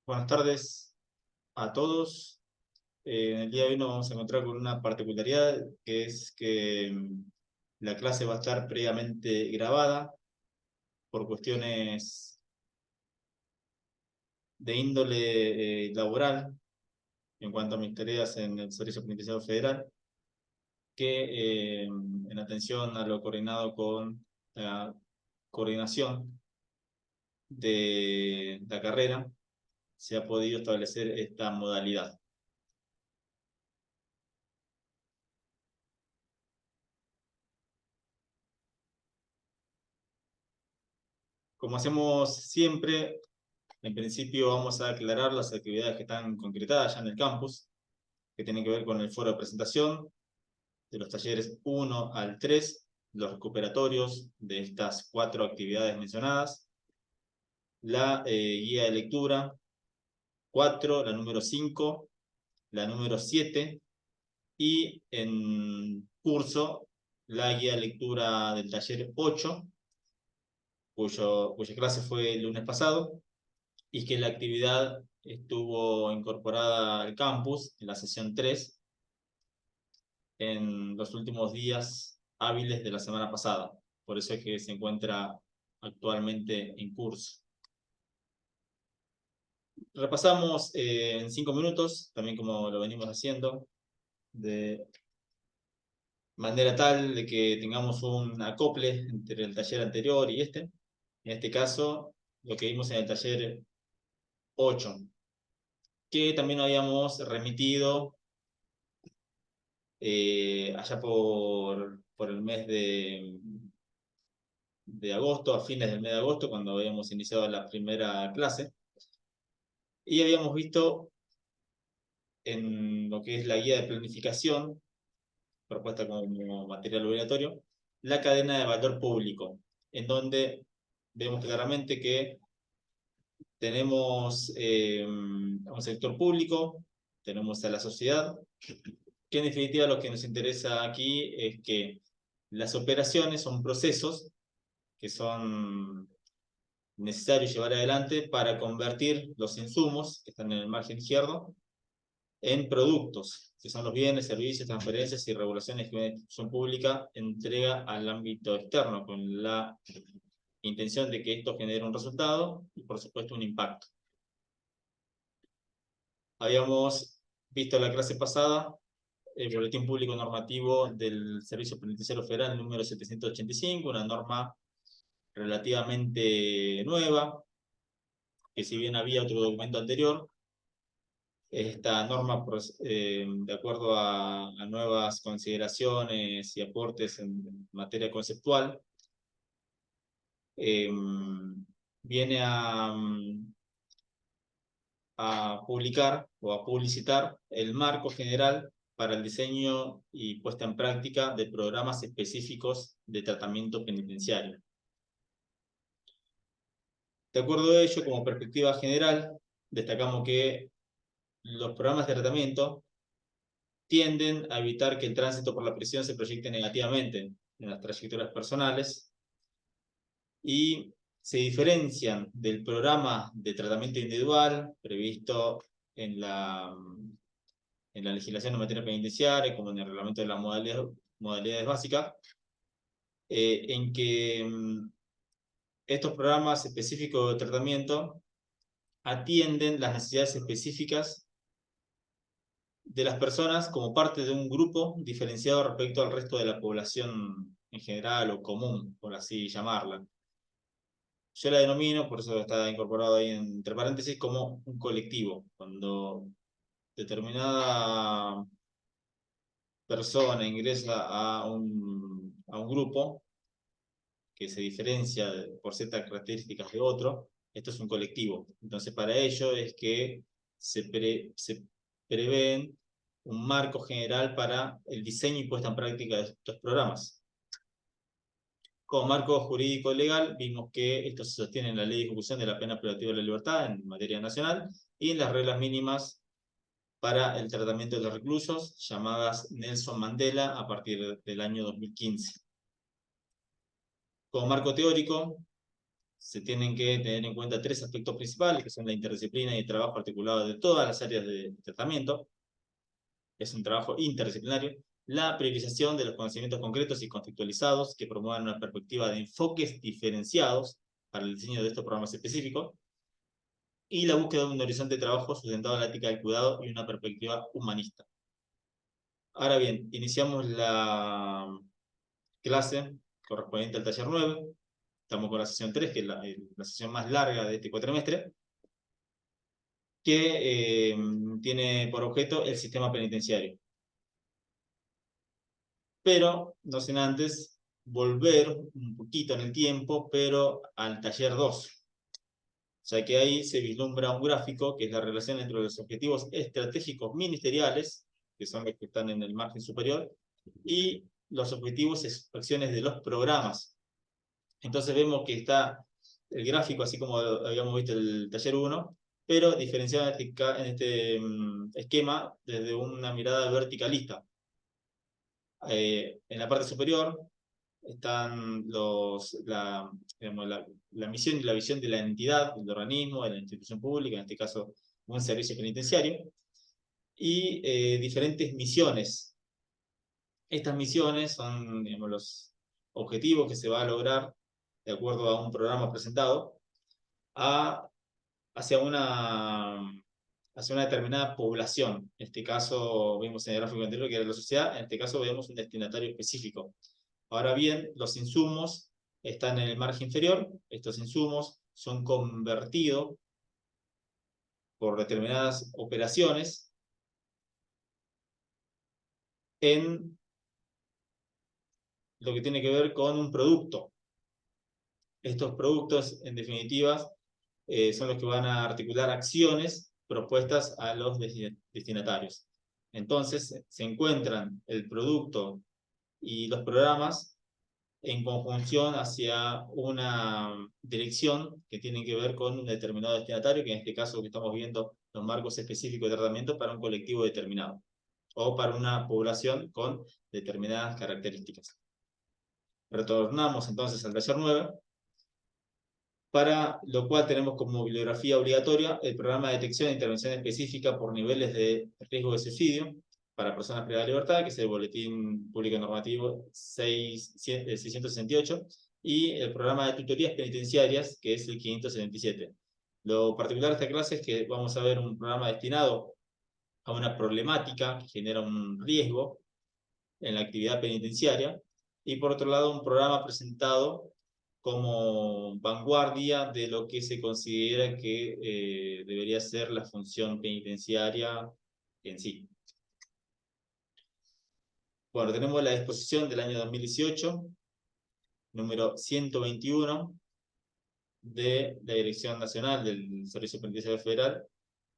Buenas tardes a todos. En el día de hoy nos vamos a encontrar con una particularidad, que es que la clase va a estar previamente grabada por cuestiones de índole laboral en cuanto a mis tareas en el Servicio Penitenciario Federal, que en atención a lo coordinado con la coordinación de la carrera, se ha podido establecer esta modalidad. Como hacemos siempre, en principio vamos a aclarar las actividades que están concretadas ya en el campus, que tienen que ver con el foro de presentación de los talleres 1 al 3, los recuperatorios de estas 4 actividades mencionadas, la guía de lectura 4, la número 5, la número 7, y en curso la guía de lectura del taller 8, cuya clase fue el lunes pasado, y que la actividad estuvo incorporada al campus en la sesión 3 en los últimos días hábiles de la semana pasada. Por eso es que se encuentra actualmente en curso. Repasamos en 5 minutos, también como lo venimos haciendo, de manera tal de que tengamos un acople entre el taller anterior y este. En este caso, lo que vimos en el taller 8, que también habíamos remitido allá por el mes de agosto, a fines del mes de agosto, cuando habíamos iniciado la primera clase, y habíamos visto en lo que es la guía de planificación, propuesta como material obligatorio, la cadena de valor público, en donde vemos claramente que tenemos un sector público, tenemos a la sociedad, que en definitiva lo que nos interesa aquí es que las operaciones son procesos que son necesarios llevar adelante para convertir los insumos que están en el margen izquierdo en productos, que son los bienes, servicios, transferencias y regulaciones que una institución pública entrega al ámbito externo, con la intención de que esto genere un resultado y, por supuesto, un impacto. Habíamos visto la clase pasada el Boletín Público Normativo del Servicio Penitenciario Federal número 785, una norma relativamente nueva, que si bien había otro documento anterior, esta norma, de acuerdo a nuevas consideraciones y aportes en materia conceptual, viene a publicar o a publicitar el marco general para el diseño y puesta en práctica de programas específicos de tratamiento penitenciario. De acuerdo a ello, como perspectiva general, destacamos que los programas de tratamiento tienden a evitar que el tránsito por la prisión se proyecte negativamente en las trayectorias personales y se diferencian del programa de tratamiento individual previsto en la legislación en materia penitenciaria, como en el reglamento de las modalidades básicas, en que estos programas específicos de tratamiento atienden las necesidades específicas de las personas como parte de un grupo diferenciado respecto al resto de la población en general o común, por así llamarla. Yo la denomino, por eso está incorporado ahí entre paréntesis, como un colectivo. Cuando determinada persona ingresa a un grupo que se diferencia por ciertas características de otro, esto es un colectivo. Entonces, para ello es que se prevén un marco general para el diseño y puesta en práctica de estos programas. Como marco jurídico legal, vimos que esto se sostiene en la Ley de Ejecución de la Pena Privativa de la Libertad en materia nacional y en las reglas mínimas para el tratamiento de los reclusos, llamadas Nelson Mandela, a partir del año 2015. Como marco teórico, se tienen que tener en cuenta tres aspectos principales, que son la interdisciplina y el trabajo articulado de todas las áreas de tratamiento. Es un trabajo interdisciplinario. La priorización de los conocimientos concretos y contextualizados que promuevan una perspectiva de enfoques diferenciados para el diseño de estos programas específicos. Y la búsqueda de un horizonte de trabajo sustentado en la ética del cuidado y una perspectiva humanista. Ahora bien, iniciamos la clase correspondiente al taller 9. Estamos con la sesión 3, que es la sesión más larga de este cuatrimestre, que tiene por objeto el sistema penitenciario. Pero, no sin antes, volver un poquito en el tiempo, pero al taller 2. O sea que ahí se vislumbra un gráfico que es la relación entre los objetivos estratégicos ministeriales, que son los que están en el margen superior, y los objetivos y acciones de los programas. Entonces vemos que está el gráfico, así como habíamos visto el taller 1, pero diferenciado en este esquema desde una mirada verticalista. En la parte superior están digamos, la misión y la visión de la entidad, del organismo, de la institución pública, en este caso un servicio penitenciario, y diferentes misiones. Estas misiones son, digamos, los objetivos que se va a lograr de acuerdo a un programa presentado hacia una determinada población. En este caso, vimos en el gráfico anterior que era la sociedad, en este caso vemos un destinatario específico. Ahora bien, los insumos están en el margen inferior. Estos insumos son convertidos por determinadas operaciones en lo que tiene que ver con un producto. Estos productos, en definitiva, son los que van a articular acciones propuestas a los destinatarios. Entonces, se encuentran el producto y los programas en conjunción hacia una dirección que tiene que ver con un determinado destinatario, que en este caso que estamos viendo los marcos específicos de tratamiento para un colectivo determinado o para una población con determinadas características. Retornamos entonces al taller 9, para lo cual tenemos como bibliografía obligatoria el programa de detección e intervención específica por niveles de riesgo de suicidio para personas privadas de libertad, que es el Boletín Público Normativo 668, y el programa de tutorías penitenciarias, que es el 577. Lo particular de esta clase es que vamos a ver un programa destinado a una problemática que genera un riesgo en la actividad penitenciaria, y por otro lado un programa presentado como vanguardia de lo que se considera que debería ser la función penitenciaria en sí. Bueno, tenemos la disposición del año 2018, número 121, de la Dirección Nacional del Servicio Penitenciario Federal,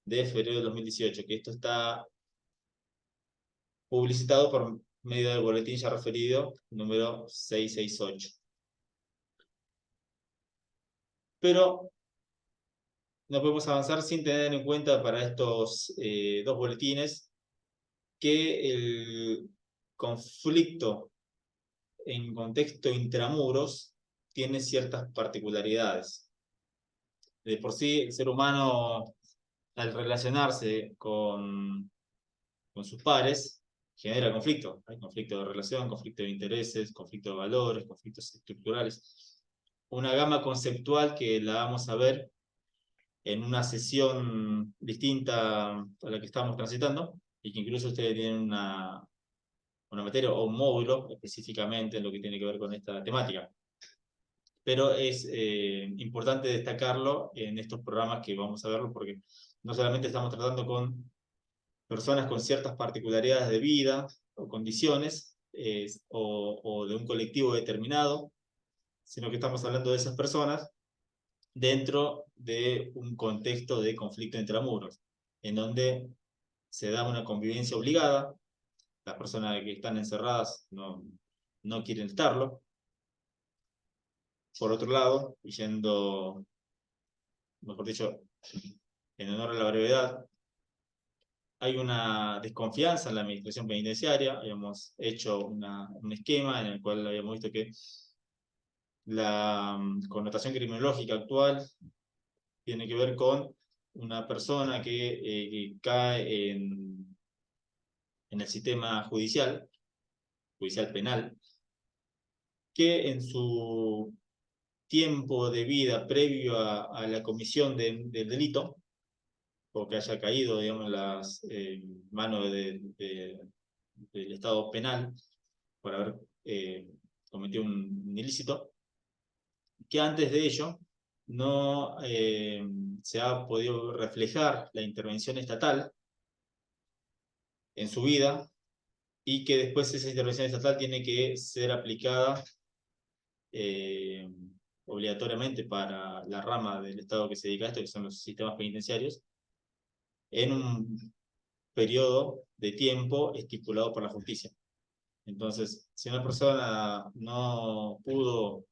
de febrero de 2018, que esto está publicitado por medio del boletín ya referido, número 668. Pero no podemos avanzar sin tener en cuenta para estos dos boletines que el conflicto en contexto intramuros tiene ciertas particularidades. De por sí, el ser humano, al relacionarse con sus pares, genera conflicto. Hay conflicto de relación, conflicto de intereses, conflicto de valores, conflictos estructurales. Una gama conceptual que la vamos a ver en una sesión distinta a la que estamos transitando, y que incluso ustedes tienen una materia o un módulo específicamente en lo que tiene que ver con esta temática. Pero es importante destacarlo en estos programas que vamos a verlo, porque no solamente estamos tratando con personas con ciertas particularidades de vida o condiciones, o de un colectivo determinado, sino que estamos hablando de esas personas dentro de un contexto de conflicto intramuros, en donde se da una convivencia obligada. Las personas que están encerradas no quieren estarlo. Por otro lado, y yendo, mejor dicho, en honor a la brevedad, hay una desconfianza en la administración penitenciaria. Habíamos hecho un esquema en el cual habíamos visto que La connotación criminológica actual tiene que ver con una persona que cae en el sistema judicial penal, que en su tiempo de vida previo a la comisión del delito, o que haya caído, digamos, en las manos del Estado penal por haber cometido un ilícito, que antes de ello no se ha podido reflejar la intervención estatal en su vida, y que después esa intervención estatal tiene que ser aplicada eh, obligatoriamente para la rama del Estado que se dedica a esto, que son los sistemas penitenciarios, en un periodo de tiempo estipulado por la justicia. Entonces, si una persona no pudo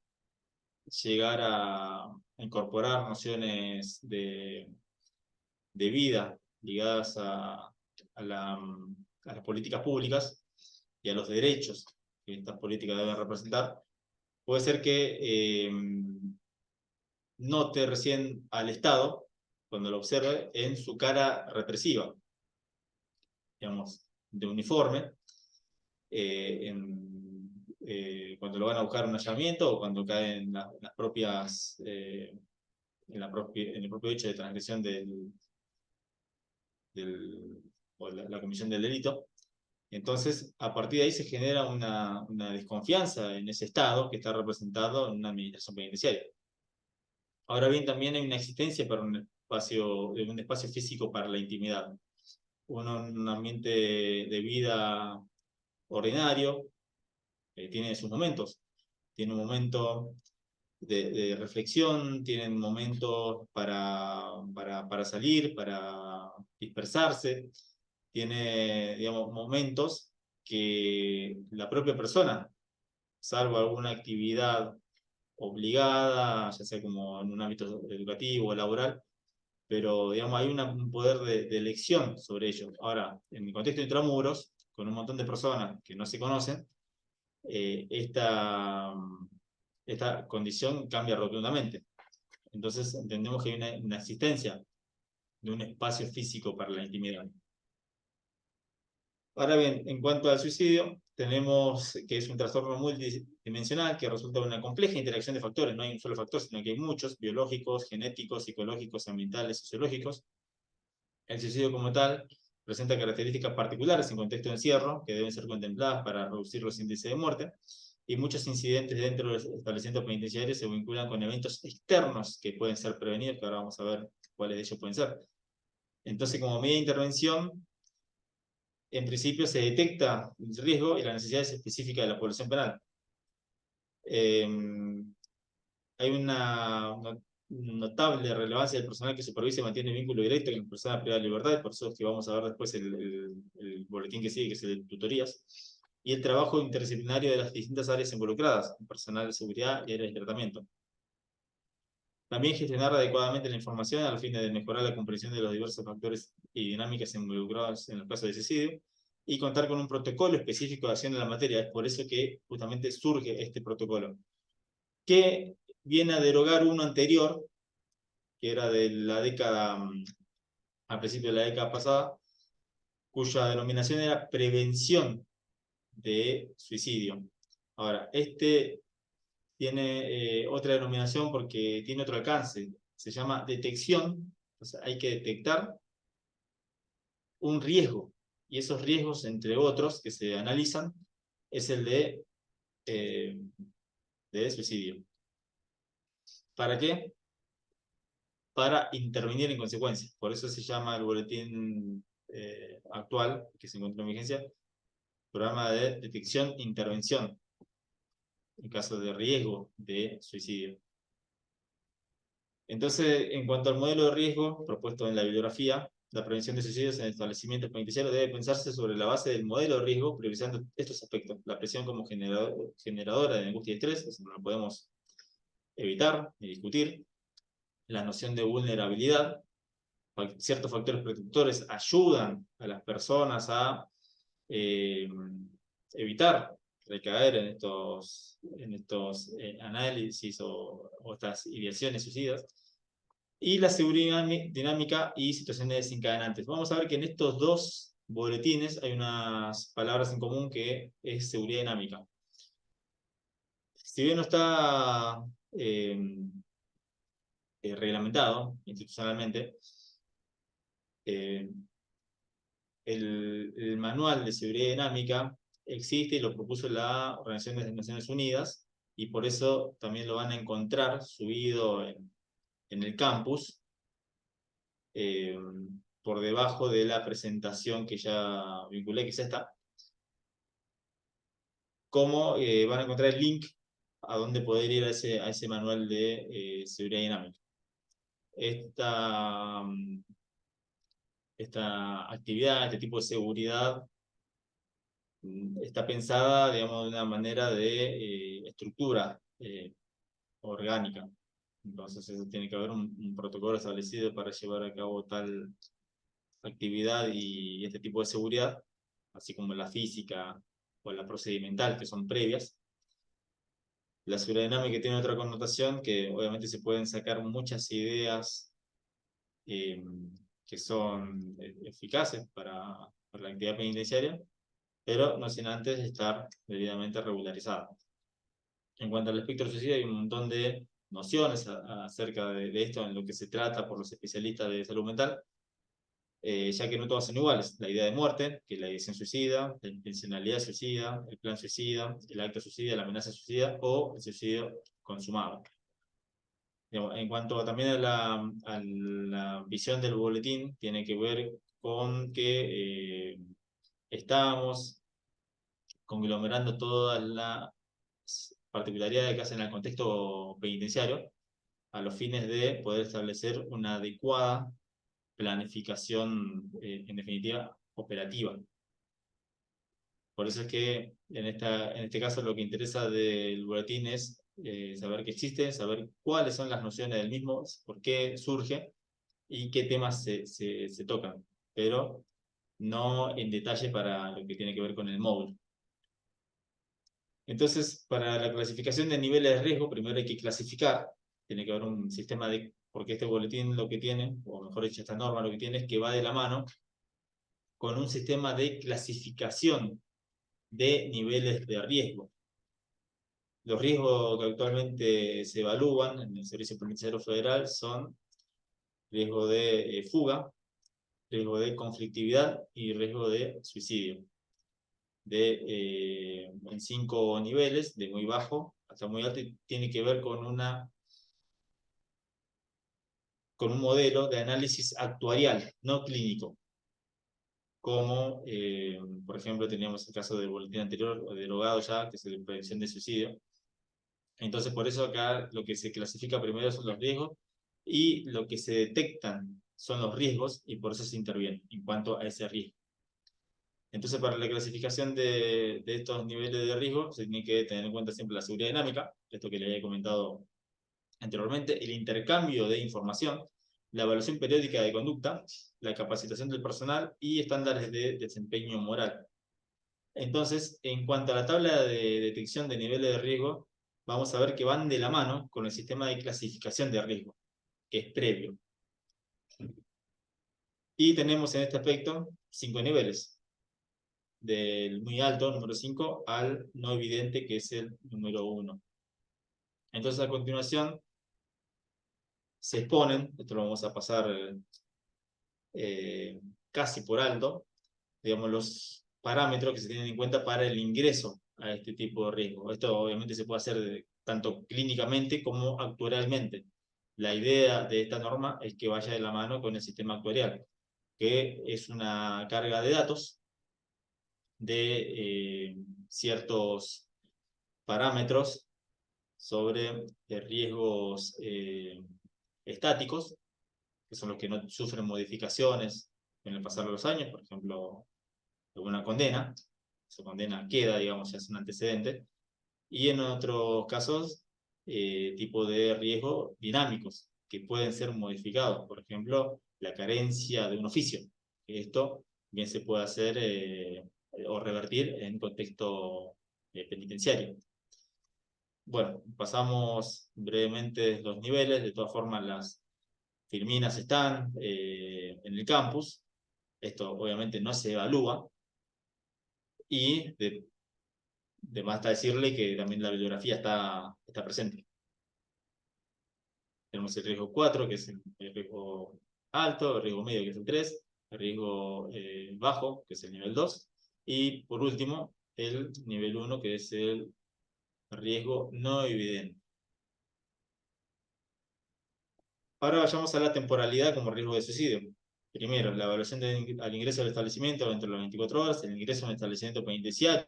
llegar a incorporar nociones de vida ligadas a las políticas públicas y a los derechos que estas políticas deben representar, puede ser que note recién al Estado, cuando lo observe, en su cara represiva, digamos, de uniforme, cuando lo van a buscar un allanamiento o cuando cae en las propias, en el propio hecho de transgresión o la comisión del delito. Entonces, a partir de ahí se genera una desconfianza en ese Estado que está representado en una administración penitenciaria. Ahora bien, también hay una existencia para un espacio físico para la intimidad. Uno en un ambiente de vida ordinario tiene sus momentos. Tiene un momento de reflexión, tienen momentos para salir, para dispersarse, tiene, digamos, momentos que la propia persona, salvo alguna actividad obligada, ya sea como en un ámbito educativo o laboral, pero digamos, hay un poder de elección sobre ello. Ahora, en el contexto de intramuros, con un montón de personas que no se conocen, esta condición cambia rotundamente. Entonces entendemos que hay una existencia de un espacio físico para la intimidad. Ahora bien, en cuanto al suicidio, tenemos que es un trastorno multidimensional que resulta de una compleja interacción de factores. No hay un solo factor, sino que hay muchos: biológicos, genéticos, psicológicos, ambientales, sociológicos. El suicidio como tal presenta características particulares en contexto de encierro que deben ser contempladas para reducir los índices de muerte, y muchos incidentes dentro de los establecimientos penitenciarios se vinculan con eventos externos que pueden ser prevenidos, que ahora vamos a ver cuáles de ellos pueden ser. Entonces, como medida de intervención, en principio se detecta el riesgo y las necesidades específicas de la población penal. Hay una notable relevancia del personal que supervisa y mantiene vínculo directo con la persona privada de libertad, por eso es que vamos a ver después el boletín que sigue, que es el de tutorías, y el trabajo interdisciplinario de las distintas áreas involucradas, personal de seguridad y áreas de tratamiento. También gestionar adecuadamente la información al fin de mejorar la comprensión de los diversos factores y dinámicas involucrados en los casos de suicidio, y contar con un protocolo específico de acción en la materia. Es por eso que justamente surge este protocolo, que viene a derogar uno anterior, que era de la década, al principio de la década pasada, cuya denominación era prevención de suicidio. Ahora, este tiene otra denominación porque tiene otro alcance. Se llama detección. O sea, hay que detectar un riesgo. Y esos riesgos, entre otros, que se analizan, es el de suicidio. ¿Para qué? Para intervenir en consecuencia. Por eso se llama el boletín actual, que se encuentra en vigencia, programa de detección e intervención en caso de riesgo de suicidio. Entonces, en cuanto al modelo de riesgo propuesto en la bibliografía, la prevención de suicidios en establecimientos penitenciarios debe pensarse sobre la base del modelo de riesgo, priorizando estos aspectos: la presión como generadora de angustia y estrés, eso no lo podemos evitar ni discutir; la noción de vulnerabilidad, ciertos factores protectores ayudan a las personas a evitar recaer en estos análisis o estas ideaciones suicidas. Y la seguridad dinámica y situaciones desencadenantes. Vamos a ver que en estos dos boletines hay unas palabras en común que es seguridad dinámica. Si bien no está reglamentado institucionalmente, el manual de seguridad dinámica existe y lo propuso la Organización de las Naciones Unidas, y por eso también lo van a encontrar subido en el campus, por debajo de la presentación que ya vinculé, que es esta. Como van a encontrar el link a donde poder ir a ese manual de seguridad dinámica. Esta actividad, este tipo de seguridad, está pensada, digamos, de una manera de estructura orgánica. Entonces tiene que haber un protocolo establecido para llevar a cabo tal actividad y este tipo de seguridad, así como la física o la procedimental, que son previas. La seguridad dinámica tiene otra connotación, que obviamente se pueden sacar muchas ideas que son eficaces para la actividad penitenciaria, pero no sin antes estar debidamente regularizada. En cuanto al espectro suicida, hay un montón de nociones acerca de esto, en lo que se trata por los especialistas de salud mental, ya que no todas son iguales. La idea de muerte, que es la ideación suicida, la intencionalidad suicida, el plan suicida, el acto suicida, la amenaza suicida o el suicidio consumado. En cuanto también a la visión del boletín, tiene que ver con que estamos conglomerando todas las particularidades que hacen al contexto penitenciario a los fines de poder establecer una adecuada planificación, en definitiva, operativa. Por eso es que en este caso lo que interesa del boletín es saber que existe, saber cuáles son las nociones del mismo, por qué surge y qué temas se tocan, pero no en detalle para lo que tiene que ver con el módulo. Entonces, para la clasificación de niveles de riesgo, primero hay que clasificar, tiene que haber un sistema de, porque este boletín lo que tiene, o mejor dicho, esta norma lo que tiene es que va de la mano con un sistema de clasificación de niveles de riesgo. Los riesgos que actualmente se evalúan en el Servicio Penitenciario Federal son riesgo de fuga, riesgo de conflictividad y riesgo de suicidio. En 5 niveles, de muy bajo hasta muy alto, y tiene que ver con un modelo de análisis actuarial, no clínico. Como, por ejemplo, teníamos el caso del boletín anterior, derogado ya, que es de prevención de suicidio. Entonces, por eso acá lo que se clasifica primero son los riesgos, y lo que se detectan son los riesgos, y por eso se interviene en cuanto a ese riesgo. Entonces, para la clasificación de estos niveles de riesgo, se tiene que tener en cuenta siempre la seguridad dinámica, esto que le había comentado anteriormente, el intercambio de información, la evaluación periódica de conducta, la capacitación del personal y estándares de desempeño moral. Entonces, en cuanto a la tabla de detección de niveles de riesgo, vamos a ver que van de la mano con el sistema de clasificación de riesgo, que es previo. Y tenemos en este aspecto 5 niveles, del muy alto, número 5, al no evidente, que es el número 1. Entonces, a continuación, se exponen, esto lo vamos a pasar casi por alto, digamos, los parámetros que se tienen en cuenta para el ingreso a este tipo de riesgo. Esto obviamente se puede hacer tanto clínicamente como actuarialmente. La idea de esta norma es que vaya de la mano con el sistema actuarial, que es una carga de datos de ciertos parámetros sobre riesgos estáticos, que son los que no sufren modificaciones en el pasar de los años, por ejemplo, alguna condena, esa condena queda, digamos, ya es un antecedente, y en otros casos, tipo de riesgo dinámicos, que pueden ser modificados, por ejemplo, la carencia de un oficio, que esto bien se puede hacer o revertir en contexto penitenciario. Bueno, pasamos brevemente los niveles. De todas formas, las filminas están en el campus. Esto obviamente no se evalúa. Y de más está decirle que también la bibliografía está presente. Tenemos el riesgo 4, que es el riesgo alto, el riesgo medio, que es el 3, el riesgo bajo, que es el nivel 2, y por último, el nivel 1, que es el riesgo no evidente. Ahora vayamos a la temporalidad como riesgo de suicidio. Primero, la evaluación al ingreso del establecimiento dentro de las 24 horas, el ingreso en el establecimiento penitenciario.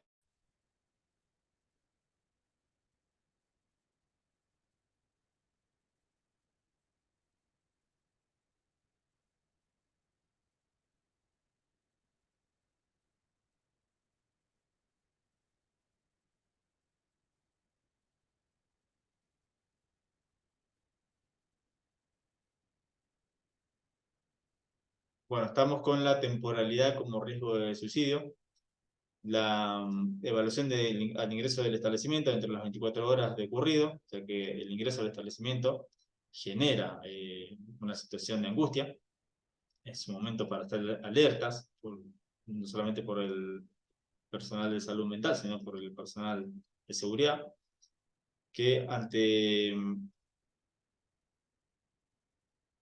Bueno, estamos con la temporalidad como riesgo de suicidio. La evaluación al ingreso del establecimiento dentro de las 24 horas de ocurrido, o sea que el ingreso al establecimiento genera una situación de angustia. Es un momento para estar alertas, no solamente por el personal de salud mental, sino por el personal de seguridad, que ante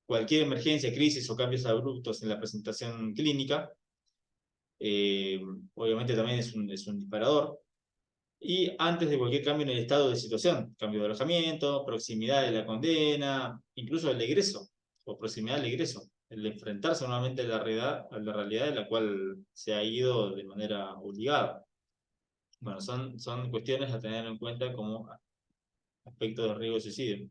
cualquier emergencia, crisis o cambios abruptos en la presentación clínica, obviamente también es un disparador. Y antes de cualquier cambio en el estado de situación, cambio de alojamiento, proximidad de la condena, incluso el egreso o proximidad del egreso, el de enfrentarse nuevamente a la realidad de la cual se ha ido de manera obligada. Bueno, son cuestiones a tener en cuenta como aspecto de riesgo de suicidio.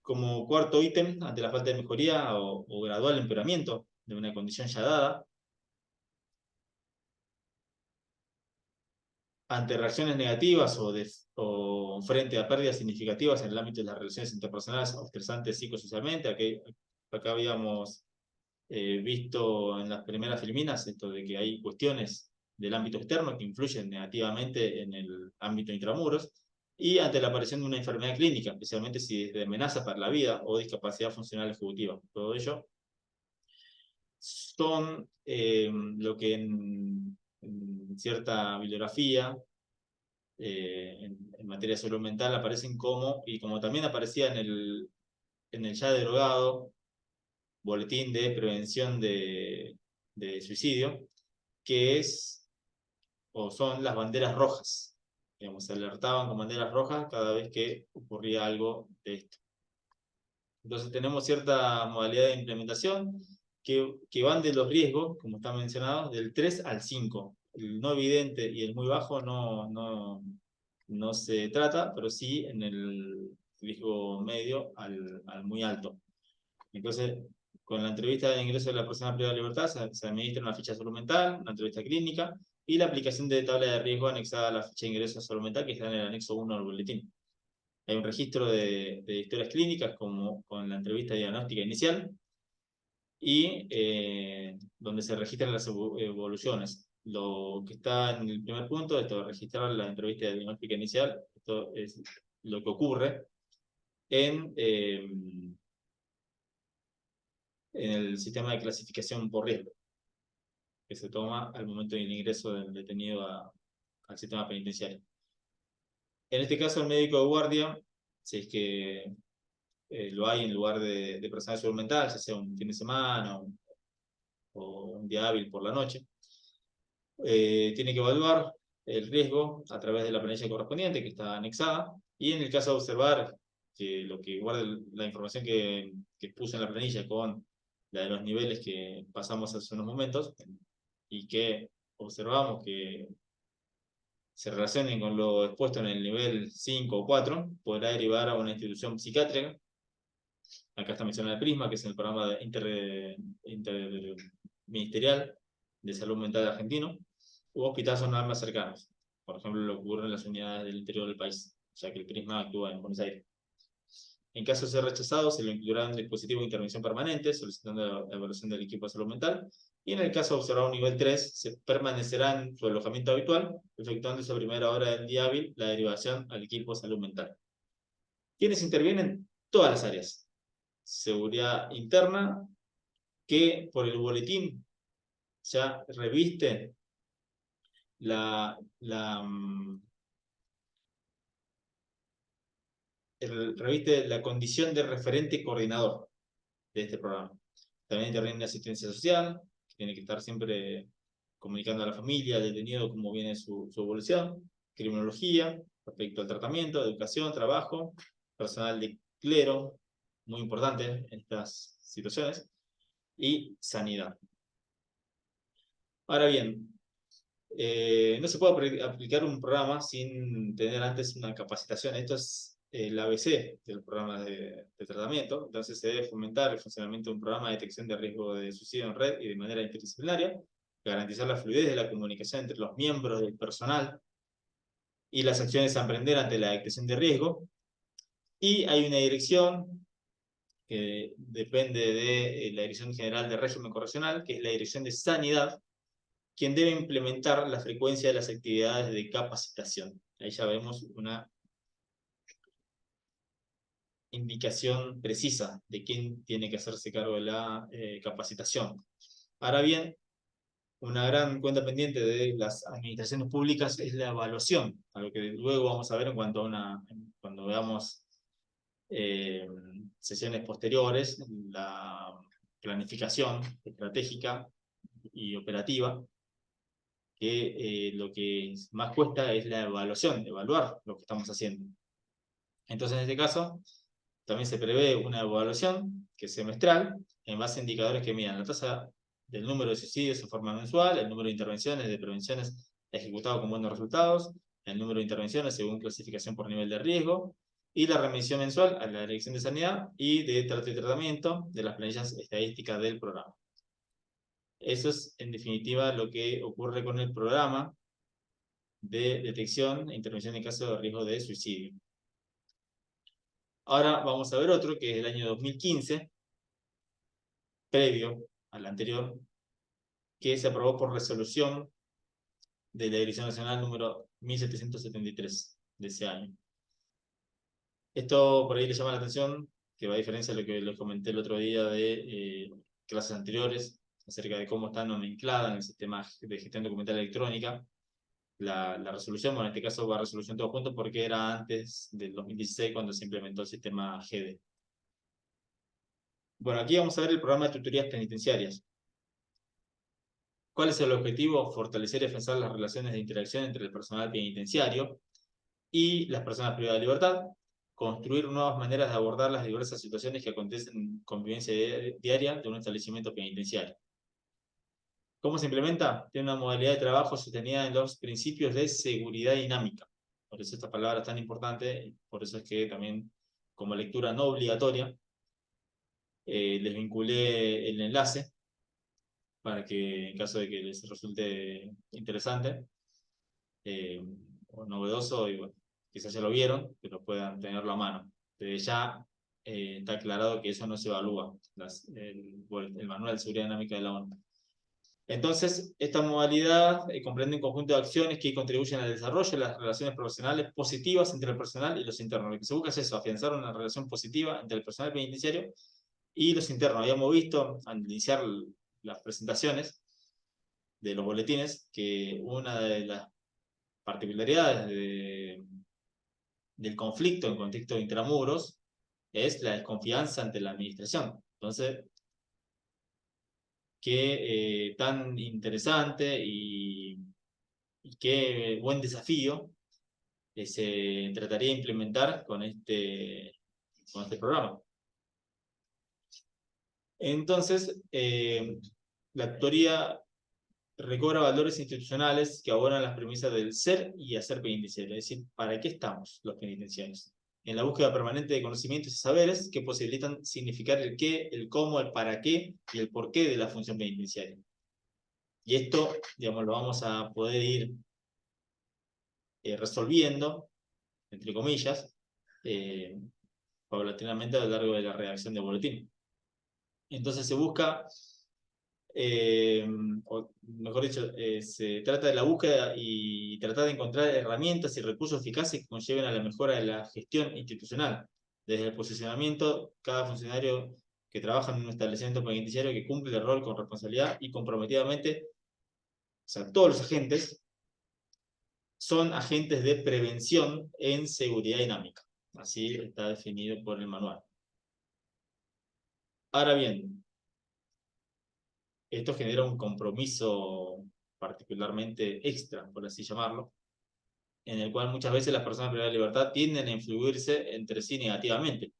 Como cuarto ítem, ante la falta de mejoría o gradual empeoramiento de una condición ya dada, ante reacciones negativas o frente a pérdidas significativas en el ámbito de las relaciones interpersonales o estresantes psicosocialmente. Acá habíamos visto en las primeras filminas esto de que hay cuestiones del ámbito externo que influyen negativamente en el ámbito intramuros, y ante la aparición de una enfermedad clínica, especialmente si es de amenaza para la vida o discapacidad funcional ejecutiva. Todo ello son lo que en cierta bibliografía en materia de salud mental aparecen y como también aparecía en el ya derogado Boletín de Prevención de Suicidio, que es o son las banderas rojas. Digamos, se alertaban con banderas rojas cada vez que ocurría algo de esto. Entonces tenemos cierta modalidad de implementación que van de los riesgos, como está mencionado, del 3 al 5. El no evidente y el muy bajo no se trata, pero sí en el riesgo medio al muy alto. Entonces, con la entrevista de ingreso de la persona privada de libertad se administra una ficha de salud mental, una entrevista clínica y la aplicación de tabla de riesgo anexada a la ficha de ingreso de salud mental, que está en el anexo 1 del boletín. Hay un registro de historias clínicas como con la entrevista diagnóstica inicial y donde se registran las evoluciones. Lo que está en el primer punto, esto de registrar la entrevista diagnóstica inicial, esto es lo que ocurre en el sistema de clasificación por riesgo que se toma al momento del ingreso del detenido al sistema penitenciario. En este caso, el médico de guardia, si es que lo hay en lugar de personal de salud mental, ya sea un fin de semana o un día hábil por la noche, tiene que evaluar el riesgo a través de la planilla correspondiente que está anexada, y en el caso de observar que lo que guarda la información que puse en la planilla con la de los niveles que pasamos hace unos momentos, y que observamos que se relacionen con lo expuesto en el nivel 5 o 4, podrá derivar a una institución psiquiátrica. Acá está mencionado el PRISMA, que es el programa interministerial de salud mental argentino, u hospitales zonales más cercanos. Por ejemplo, lo que ocurre en las unidades del interior del país, ya que el PRISMA actúa en Buenos Aires. En caso de ser rechazado, se lo incluirá en un dispositivo de intervención permanente, solicitando la evaluación del equipo de salud mental. Y en el caso de observar un nivel 3, se permanecerá en su alojamiento habitual, efectuando esa primera hora del día hábil la derivación al equipo de salud mental. ¿Quiénes intervienen? Todas las áreas. Seguridad interna, que por el boletín ya reviste reviste la condición de referente coordinador de este programa. También interviene la asistencia social, que tiene que estar siempre comunicando a la familia, al detenido, cómo viene su evolución, criminología, respecto al tratamiento, educación, trabajo, personal de clero, muy importante en estas situaciones, y sanidad. Ahora bien, no se puede aplicar un programa sin tener antes una capacitación. Esto es el ABC del programa de tratamiento. Entonces se debe fomentar el funcionamiento de un programa de detección de riesgo de suicidio en red y de manera interdisciplinaria, garantizar la fluidez de la comunicación entre los miembros del personal y las acciones a emprender ante la detección de riesgo. Y hay una dirección que depende de la Dirección General de Régimen Correccional, que es la Dirección de Sanidad, quien debe implementar la frecuencia de las actividades de capacitación. Ahí ya vemos una indicación precisa de quién tiene que hacerse cargo de la capacitación. Ahora bien, una gran cuenta pendiente de las administraciones públicas es la evaluación, a lo que luego vamos a ver en cuanto a cuando veamos sesiones posteriores, la planificación estratégica y operativa, que lo que más cuesta es la evaluación, evaluar lo que estamos haciendo. Entonces, en este caso, también se prevé una evaluación que es semestral, en base a indicadores que midan la tasa del número de suicidios en forma mensual, el número de intervenciones de prevenciones ejecutado con buenos resultados, el número de intervenciones según clasificación por nivel de riesgo, y la remisión mensual a la Dirección de Sanidad y de tratamiento de las planillas estadísticas del programa. Eso es, en definitiva, lo que ocurre con el programa de detección e intervención en caso de riesgo de suicidio. Ahora vamos a ver otro, que es el año 2015, previo al anterior, que se aprobó por resolución de la Dirección Nacional número 1773 de ese año. Esto por ahí le llama la atención, que va a diferencia de lo que les comenté el otro día de clases anteriores, acerca de cómo está nomenclada en el sistema de gestión documental electrónica la resolución. Bueno, en este caso va a resolución todo junto porque era antes del 2016 cuando se implementó el sistema GEDE. Bueno, aquí vamos a ver el programa de tutorías penitenciarias. ¿Cuál es el objetivo? Fortalecer y afianzar las relaciones de interacción entre el personal penitenciario y las personas privadas de libertad, construir nuevas maneras de abordar las diversas situaciones que acontecen en convivencia diaria de un establecimiento penitenciario. ¿Cómo se implementa? Tiene una modalidad de trabajo sostenida en los principios de seguridad dinámica. Por eso esta palabra es tan importante, por eso es que también como lectura no obligatoria les vinculé el enlace para que en caso de que les resulte interesante o novedoso, y bueno, quizás ya lo vieron, pero puedan tenerlo a mano. Desde ya está aclarado que eso no se evalúa, el manual de seguridad dinámica de la ONU. Entonces, esta modalidad comprende un conjunto de acciones que contribuyen al desarrollo de las relaciones profesionales positivas entre el personal y los internos. Lo que se busca es eso, afianzar una relación positiva entre el personal penitenciario y los internos. Habíamos visto, al iniciar las presentaciones de los boletines, que una de las particularidades del conflicto en contexto de intramuros es la desconfianza ante la administración. Entonces, qué tan interesante y qué buen desafío se trataría de implementar con este programa. Entonces, la tutoría recobra valores institucionales que abonan las premisas del ser y hacer penitenciario. Es decir, ¿para qué estamos los penitenciarios? En la búsqueda permanente de conocimientos y saberes que posibilitan significar el qué, el cómo, el para qué y el por qué de la función penitenciaria. Y esto, digamos, lo vamos a poder ir resolviendo, entre comillas, paulatinamente a lo largo de la redacción del boletín. Entonces se busca, o mejor dicho, se trata de la búsqueda y tratar de encontrar herramientas y recursos eficaces que conlleven a la mejora de la gestión institucional. Desde el posicionamiento, cada funcionario que trabaja en un establecimiento penitenciario que cumple el rol con responsabilidad y comprometidamente, o sea, todos los agentes son agentes de prevención en seguridad dinámica. Así está definido por el manual. Ahora bien, esto genera un compromiso particularmente extra, por así llamarlo, en el cual muchas veces las personas privadas de libertad tienden a influirse entre sí negativamente.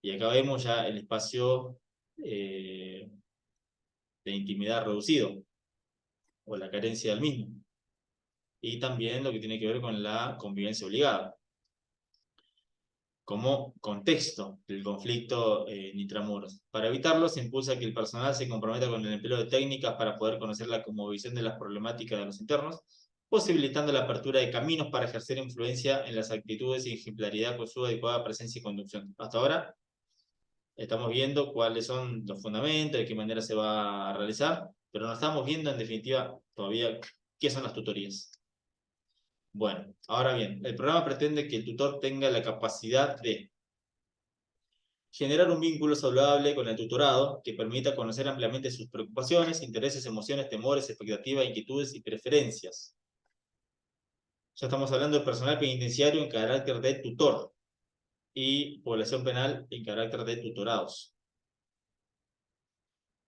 Y acá vemos ya el espacio de intimidad reducido, o la carencia del mismo. Y también lo que tiene que ver con la convivencia obligada, como contexto del conflicto en intramuros. Para evitarlo, se impulsa que el personal se comprometa con el empleo de técnicas para poder conocer la cosmovisión de las problemáticas de los internos, posibilitando la apertura de caminos para ejercer influencia en las actitudes y ejemplaridad con su adecuada presencia y conducción. Hasta ahora estamos viendo cuáles son los fundamentos, de qué manera se va a realizar, pero no estamos viendo en definitiva todavía qué son las tutorías. Bueno, ahora bien, el programa pretende que el tutor tenga la capacidad de generar un vínculo saludable con el tutorado que permita conocer ampliamente sus preocupaciones, intereses, emociones, temores, expectativas, inquietudes y preferencias. Ya estamos hablando de personal penitenciario en carácter de tutor y población penal en carácter de tutorados.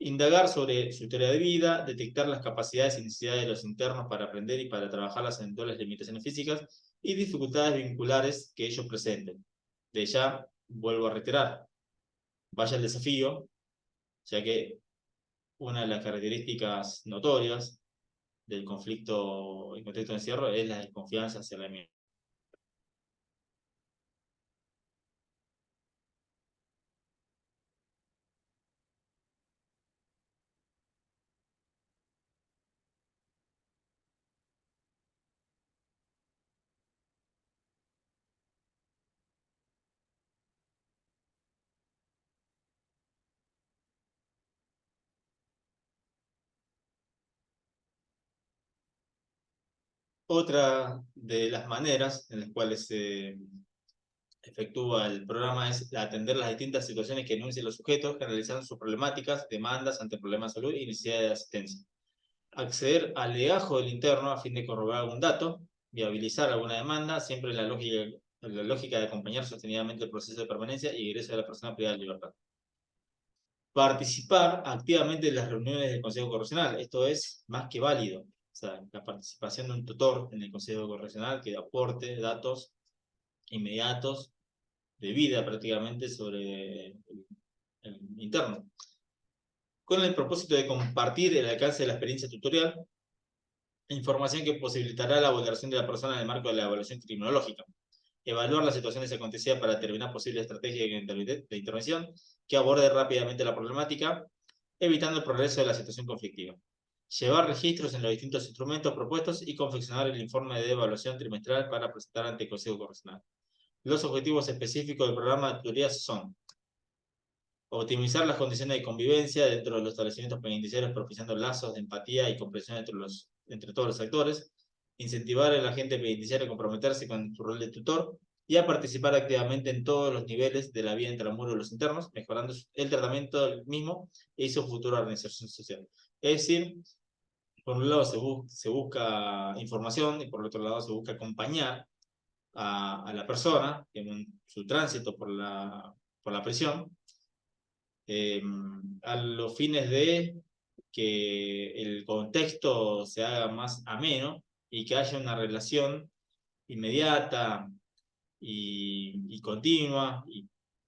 Indagar sobre su historia de vida, detectar las capacidades y necesidades de los internos para aprender y para trabajar las eventuales limitaciones físicas y dificultades vinculares que ellos presenten. De ya, vuelvo a reiterar, vaya el desafío, ya que una de las características notorias del conflicto en contexto de encierro es la desconfianza hacia la misma. Otra de las maneras en las cuales se efectúa el programa es atender las distintas situaciones que enuncian los sujetos, analizando sus problemáticas, demandas ante problemas de salud y necesidades de asistencia. Acceder al legajo del interno a fin de corroborar algún dato, viabilizar alguna demanda, siempre en la lógica de acompañar sostenidamente el proceso de permanencia y egreso de la persona privada de libertad. Participar activamente en las reuniones del Consejo Correccional, esto es más que válido. O sea, la participación de un tutor en el Consejo Correccional que aporte datos inmediatos de vida prácticamente sobre el interno, con el propósito de compartir el alcance de la experiencia tutorial, información que posibilitará la valoración de la persona en el marco de la evaluación criminológica, evaluar las situaciones acontecidas para determinar posibles estrategias de intervención que aborde rápidamente la problemática, evitando el progreso de la situación conflictiva. Llevar registros en los distintos instrumentos propuestos y confeccionar el informe de evaluación trimestral para presentar ante el Consejo Correccional. Los objetivos específicos del programa de tutorías son optimizar las condiciones de convivencia dentro de los establecimientos penitenciarios, propiciando lazos de empatía y comprensión entre todos los actores, incentivar al agente penitenciario a comprometerse con su rol de tutor y a participar activamente en todos los niveles de la vida intramuros de los internos, mejorando el tratamiento del mismo y su futura organización social. Es decir, por un lado se busca información y por el otro lado se busca acompañar a la persona en su tránsito por la prisión, a los fines de que el contexto se haga más ameno y que haya una relación inmediata y continua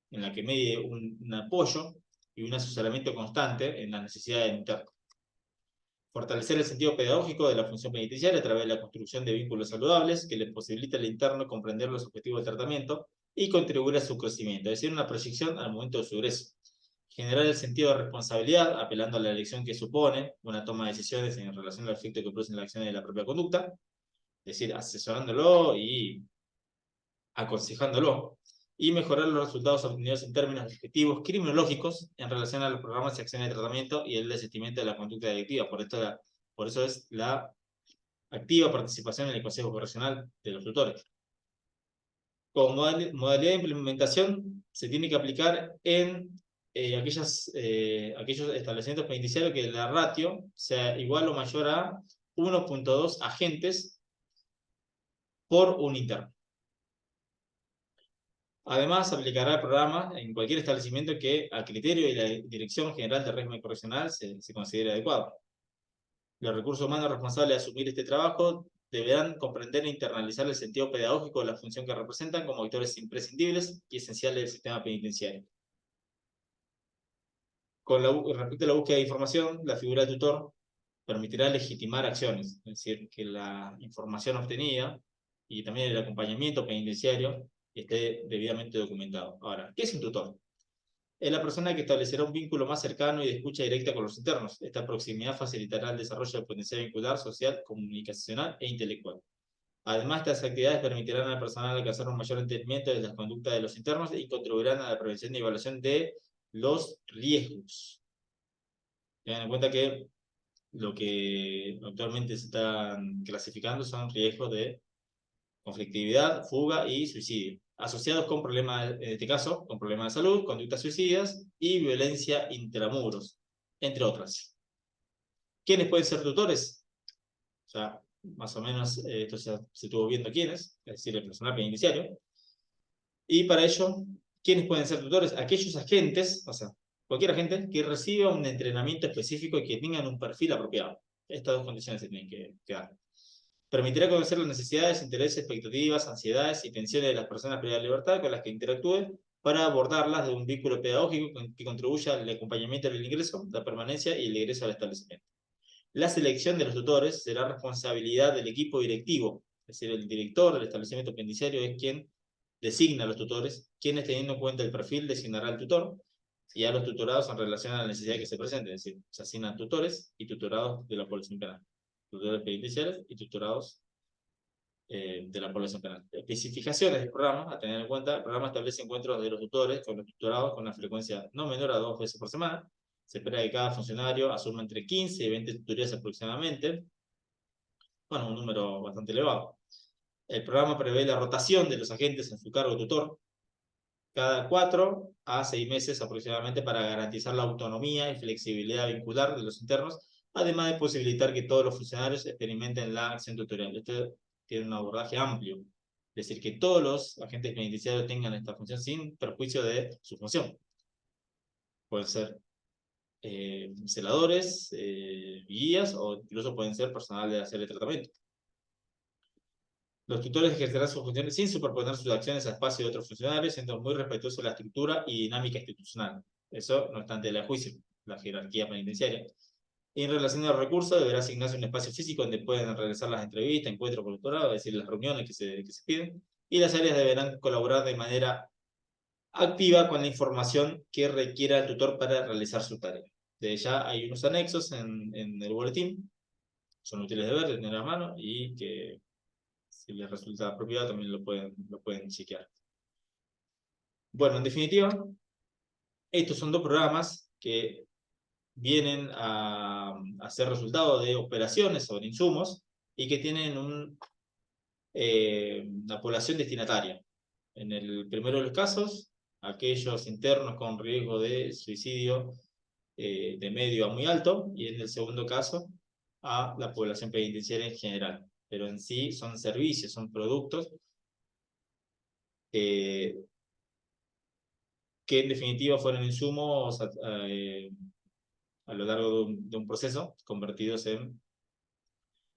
en la que medie un apoyo y un asesoramiento constante en las necesidades del interno. Fortalecer el sentido pedagógico de la función penitenciaria a través de la construcción de vínculos saludables que le posibilite al interno comprender los objetivos del tratamiento y contribuir a su crecimiento, es decir, una proyección al momento de su egreso. Generar el sentido de responsabilidad, apelando a la elección que supone una toma de decisiones en relación al efecto que producen las acciones de la propia conducta, es decir, asesorándolo y aconsejándolo, y mejorar los resultados obtenidos en términos objetivos criminológicos en relación a los programas y acciones de tratamiento y el desistimiento de la conducta delictiva. Por eso es la activa participación en el Consejo Correccional de los tutores. Como modalidad de implementación, se tiene que aplicar en aquellos establecimientos penitenciarios que la ratio sea igual o mayor a 1.2 agentes por un interno. Además, aplicará el programa en cualquier establecimiento que, a criterio de la Dirección General de Régimen Correccional, se considere adecuado. Los recursos humanos responsables de asumir este trabajo deberán comprender e internalizar el sentido pedagógico de la función que representan como actores imprescindibles y esenciales del sistema penitenciario. Respecto a la búsqueda de información, la figura de tutor permitirá legitimar acciones, es decir, que la información obtenida y también el acompañamiento penitenciario esté debidamente documentado. Ahora, ¿qué es un tutor? Es la persona que establecerá un vínculo más cercano y de escucha directa con los internos. Esta proximidad facilitará el desarrollo del potencial vincular, social, comunicacional e intelectual. Además, estas actividades permitirán al personal alcanzar un mayor entendimiento de las conductas de los internos y contribuirán a la prevención y evaluación de los riesgos. Tengan en cuenta que lo que actualmente se están clasificando son riesgos de conflictividad, fuga y suicidio, asociados con problemas, en este caso, con problemas de salud, conductas suicidas y violencia intramuros, entre otras. ¿Quiénes pueden ser tutores? O sea, más o menos esto ya se estuvo viendo quiénes, es decir, el personal penitenciario. Y para ello, ¿quiénes pueden ser tutores? Aquellos agentes, o sea, cualquier agente que reciba un entrenamiento específico y que tengan un perfil apropiado. Estas dos condiciones se tienen que dar. Permitirá conocer las necesidades, intereses, expectativas, ansiedades y tensiones de las personas privadas de libertad con las que interactúen para abordarlas de un vínculo pedagógico que contribuya al acompañamiento del ingreso, la permanencia y el ingreso al establecimiento. La selección de los tutores será responsabilidad del equipo directivo, es decir, el director del establecimiento penitenciario es quien designa a los tutores, quienes teniendo en cuenta el perfil designará al tutor y a los tutorados en relación a la necesidad que se presente, es decir, se asignan tutores y tutorados de la población penal, tutores penitenciarios y tutorados de la población penal. Especificaciones del programa, a tener en cuenta: el programa establece encuentros de los tutores con los tutorados con una frecuencia no menor a 2 veces por semana. Se espera que cada funcionario asuma entre 15 y 20 tutorías aproximadamente. Bueno, un número bastante elevado. El programa prevé la rotación de los agentes en su cargo tutor cada 4 a 6 meses aproximadamente para garantizar la autonomía y flexibilidad vincular de los internos, además de posibilitar que todos los funcionarios experimenten la acción tutorial. Esto tiene un abordaje amplio, es decir, que todos los agentes penitenciarios tengan esta función sin perjuicio de su función. Pueden ser celadores, guías o incluso pueden ser personal de hacer el tratamiento. Los tutores ejercerán sus funciones sin superponer sus acciones a espacio de otros funcionarios, siendo muy respetuosos de la estructura y dinámica institucional. Eso no obstante el juicio, la jerarquía penitenciaria. Y en relación a los recursos, deberá asignarse un espacio físico donde pueden realizar las entrevistas, encuentros con el tutorado, es decir, las reuniones que se piden, y las áreas deberán colaborar de manera activa con la información que requiera el tutor para realizar su tarea. De ya hay unos anexos en el boletín, son útiles de ver, de tener a mano, y que si les resulta apropiado también lo pueden chequear. Bueno, en definitiva, estos son dos programas que vienen a ser resultado de operaciones sobre insumos y que tienen una población destinataria. En el primero de los casos, aquellos internos con riesgo de suicidio de medio a muy alto, y en el segundo caso, a la población penitenciaria en general. Pero en sí son servicios, son productos que en definitiva fueron insumos a lo largo de un proceso convertidos en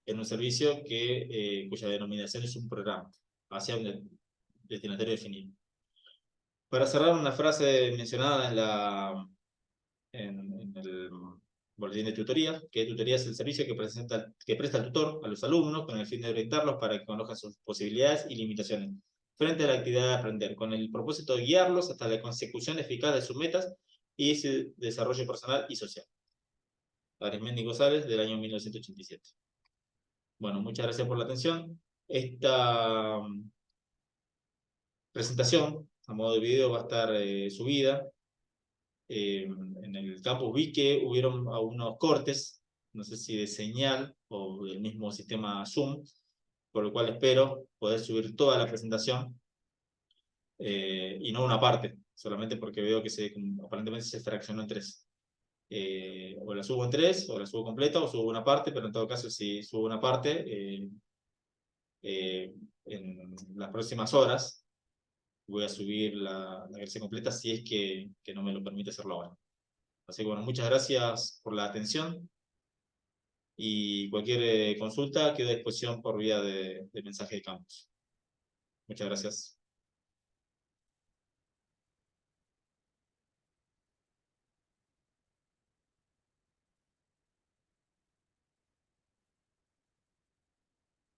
un servicio cuya denominación es un programa hacia un destinatario definido. Para cerrar, una frase mencionada en el boletín de tutoría, que tutoría es el servicio que presta el tutor a los alumnos con el fin de orientarlos para que conozcan sus posibilidades y limitaciones frente a la actividad de aprender, con el propósito de guiarlos hasta la consecución eficaz de sus metas y ese desarrollo personal y social. Arismendi González, del año 1987. Bueno, muchas gracias por la atención. Esta presentación a modo de video va a estar subida. En el campus vi que hubieron algunos cortes, no sé si de señal o del mismo sistema Zoom, por lo cual espero poder subir toda la presentación y no una parte, solamente porque veo que aparentemente se fraccionó en tres. O la subo en tres, o la subo completa, o subo una parte, pero en todo caso si subo una parte, en las próximas horas voy a subir la versión completa si es que no me lo permite hacerlo ahora. Así que bueno, muchas gracias por la atención y cualquier consulta quedo a disposición por vía de mensaje de campus. Muchas gracias.